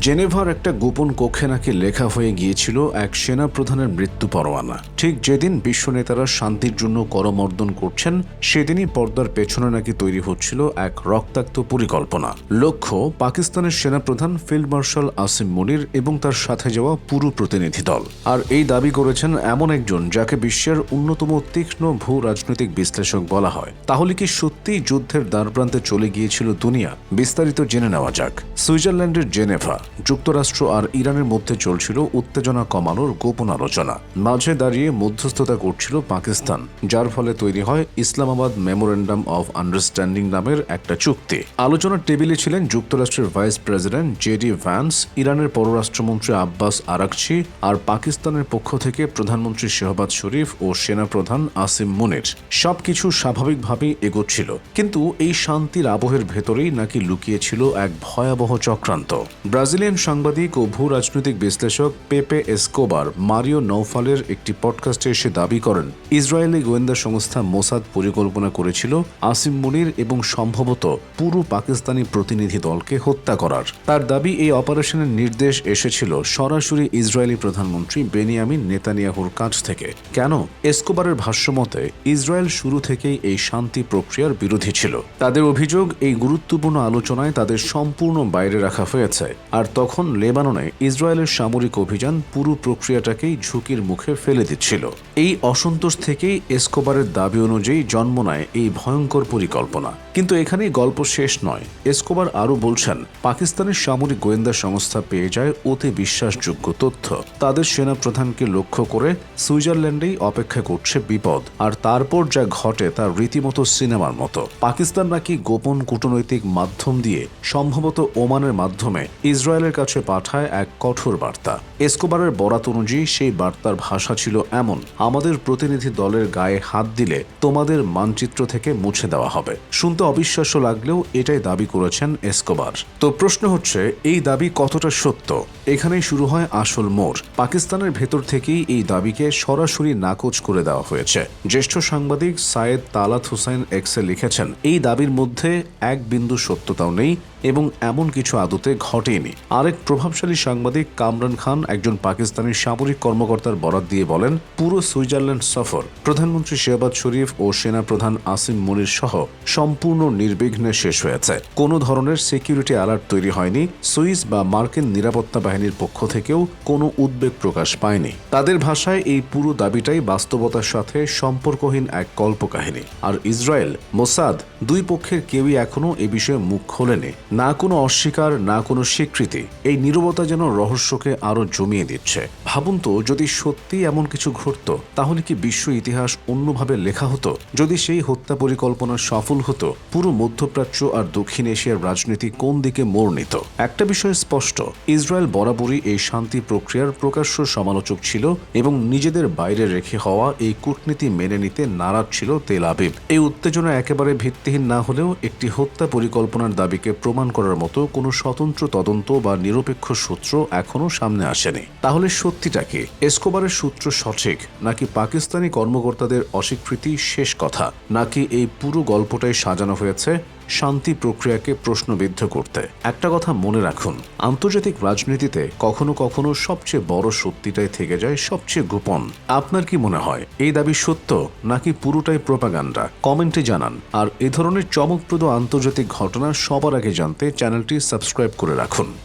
জেনেভার একটা গোপন কক্ষে নাকি লেখা হয়ে গিয়েছিল এক সেনা প্রধানের মৃত্যু পরোয়ানা। ঠিক যেদিন বিশ্ব নেতারা শান্তির জন্য করমর্দন করছেন, সেদিনই পর্দার পেছনে নাকি তৈরি হচ্ছিল এক রক্তাক্ত পরিকল্পনা। লক্ষ্য পাকিস্তানের সেনাপ্রধান ফিল্ড মার্শাল আসিম মুনির এবং তার সাথে যাওয়া পুরো প্রতিনিধি দল। আর এই দাবি করেছেন এমন একজন যাকে বিশ্বের অন্যতম তীক্ষ্ণ ভূ রাজনৈতিক বিশ্লেষক বলা হয়। তাহলে কি সত্যিই যুদ্ধের দ্বারপ্রান্তে চলে গিয়েছিল দুনিয়া? বিস্তারিত জেনে নেওয়া যাক। সুইজারল্যান্ডের জেনেভা, যুক্তরাষ্ট্র আর ইরানের মধ্যে চলছিল উত্তেজনা কমানোর গোপন আলোচনা। মাঝে দাঁড়িয়ে মধ্যস্থতা করছিল পাকিস্তান, যার ফলে তৈরি হয় ইসলামাবাদ মেমোরেন্ডাম অফ আন্ডারস্ট্যান্ডিং নামের একটা চুক্তি। আলোচনার টেবিলে ছিলেন যুক্তরাষ্ট্রের ভাইস প্রেসিডেন্ট জেডি ভ্যান্স, ইরানের পররাষ্ট্রমন্ত্রী আব্বাস আরাকচি আর পাকিস্তানের পক্ষ থেকে প্রধানমন্ত্রী শেহবাজ শরীফ ও সেনাপ্রধান আসিম মুনির। সবকিছু স্বাভাবিকভাবেই এগোচ্ছিল, কিন্তু এই শান্তির আবহের ভেতরেই নাকি লুকিয়েছিল এক ভয়াবহ চক্রান্ত। ব্রাজিলিয়ান সাংবাদিক ও ভূ রাজনৈতিক বিশ্লেষক পেপে এসকোবার মারিও নৌফালের একটি পডকাস্টে এসে দাবি করেন, ইসরায়েলি গোয়েন্দা সংস্থা মোসাদ পরিকল্পনা করেছিল আসিম মুনির এবং সম্ভবত পুরো পাকিস্তানি প্রতিনিধি দলকে হত্যা করার। তার দাবি, এই অপারেশনের নির্দেশ এসেছিল সরাসরি ইসরায়েলি প্রধানমন্ত্রী বেনিয়ামিন নেতানিয়াহুর কাছ থেকে। কেন? এসকোবারের ভাষ্যমতে ইসরায়েল শুরু থেকেই এই শান্তি প্রক্রিয়ার বিরোধী ছিল। তাদের অভিযোগ, এই গুরুত্বপূর্ণ আলোচনায় তাদের সম্পূর্ণ বাইরে রাখা হয়েছে। আর তখন লেবাননে ইসরায়েলের সামরিক অভিযান পুরো প্রক্রিয়াটাকেই ঝুঁকির মুখে ফেলে দিচ্ছিল। এই অসন্তোষ থেকেই এসকোবারের দাবি অনুযায়ী জন্ম নেয় এই ভয়ঙ্কর পরিকল্পনা। কিন্তু এখানেই গল্প শেষ নয়। এসকোবার আরও বলছেন, পাকিস্তানের সামরিক গোয়েন্দা সংস্থা পেয়ে যায় অতি বিশ্বাসযোগ্য তথ্য। তাদের সেনাপ্রধানকে লক্ষ্য করে সুইজারল্যান্ডেই অপেক্ষা করছে বিপদ। আর তারপর যা ঘটে তা রীতিমতো সিনেমার মতো। পাকিস্তান নাকি গোপন কূটনৈতিক মাধ্যম দিয়ে, সম্ভবত ওমানের মাধ্যমে, ইসরায়েলের কাছে পাঠায় এক কঠোর বার্তা। এসকোবারের বরাত অনুযায়ী সেই বার্তার ভাষা ছিল এমন, আমাদের প্রতিনিধি দলের গায়ে হাত দিলে তোমাদের মানচিত্র থেকে মুছে দেওয়া হবে। শুনতে অবিশ্বাস্য লাগলেও এটাই দাবি করেছেন এসকোবার। তো প্রশ্ন হচ্ছে, এই দাবি কতটা সত্য? এখানেই শুরু হয় আসল মোড়। পাকিস্তানের ভেতর থেকেই এই দাবিকে সরাসরি নাকচ করে দেওয়া হয়েছে। জ্যেষ্ঠ সাংবাদিক সায়েদ তালাত হুসাইন এক্সে লিখেছেন, এই দাবির মধ্যে এক বিন্দু সত্যতাও নেই এবং এমন কিছু আদতে ঘটেনি। আরেক প্রভাবশালী সাংবাদিক কামরান খান একজন পাকিস্তানি সামরিক কর্মকর্তার বরাত দিয়ে বলেন, পুরো সুইজারল্যান্ড সফর প্রধানমন্ত্রী শেহবাজ শরীফ ও সেনাপ্রধান আসিম মুনির সহ সম্পূর্ণ নির্বিঘ্নে শেষ হয়েছে। কোনো ধরনের সিকিউরিটি অ্যালার্ট তৈরি হয়নি। সুইস বা মার্কিন নিরাপত্তা বাহিনীর পক্ষ থেকেও কোনো উদ্বেগ প্রকাশ পায়নি। তাদের ভাষায় এই পুরো দাবিটাই বাস্তবতার সাথে সম্পর্কহীন এক কল্পকাহিনী। আর ইসরায়েল, মোসাদ, দুই পক্ষের কেউই এখনও এ বিষয়ে মুখ খোলেনি। না কোনো অস্বীকার, না কোনো স্বীকৃতি। এই নীরবতা যেন রহস্যকে আরো জমিয়ে দিচ্ছে। ভাবুন তো, যদি সত্যি এমন কিছু ঘটত, তাহলে কি বিশ্ব ইতিহাস অন্যভাবে লেখা হতো? যদি সেই হত্যা পরিকল্পনা সফল হতো, পুরো মধ্যপ্রাচ্য আর দক্ষিণ এশিয়ার রাজনীতি কোন দিকে মোড় নিত? একটা বিষয় স্পষ্ট, ইসরায়েল বরাবরই এই শান্তি প্রক্রিয়ার প্রকাশ্য সমালোচক ছিল এবং নিজেদের বাইরে রেখে হওয়া এই কূটনীতি মেনে নিতে নারাজ ছিল তেল আবিব। এই উত্তেজনা একেবারে ভিত্তিহীন না হলেও একটি হত্যা পরিকল্পনার দাবিকে প্রমাণ করার মতো কোনো স্বতন্ত্র তদন্ত বা নিরপেক্ষ সূত্র এখনও সামনে আসেনি। তাহলে সত্যিটা কি? এসকোবারের সূত্র সঠিক, নাকি পাকিস্তানি কর্মকর্তাদের অস্বীকৃতি শেষ কথা, নাকি এই পুরো গল্পটাই সাজানো হয়েছে শান্তি প্রক্রিয়াকে প্রশ্নবিদ্ধ করতে? একটা কথা মনে রাখুন, আন্তর্জাতিক রাজনীতিতে কখনো কখনো সবচেয়ে বড় সত্যিটাই থেকে যায় সবচেয়ে গোপন। আপনার কি মনে হয়, এই দাবি সত্য নাকি পুরোটাই প্রোপাগান্ডা? কমেন্টে জানান। আর এ ধরনের চমকপ্রদ আন্তর্জাতিক ঘটনা সবার আগে জানতে চ্যানেলটি সাবস্ক্রাইব করে রাখুন।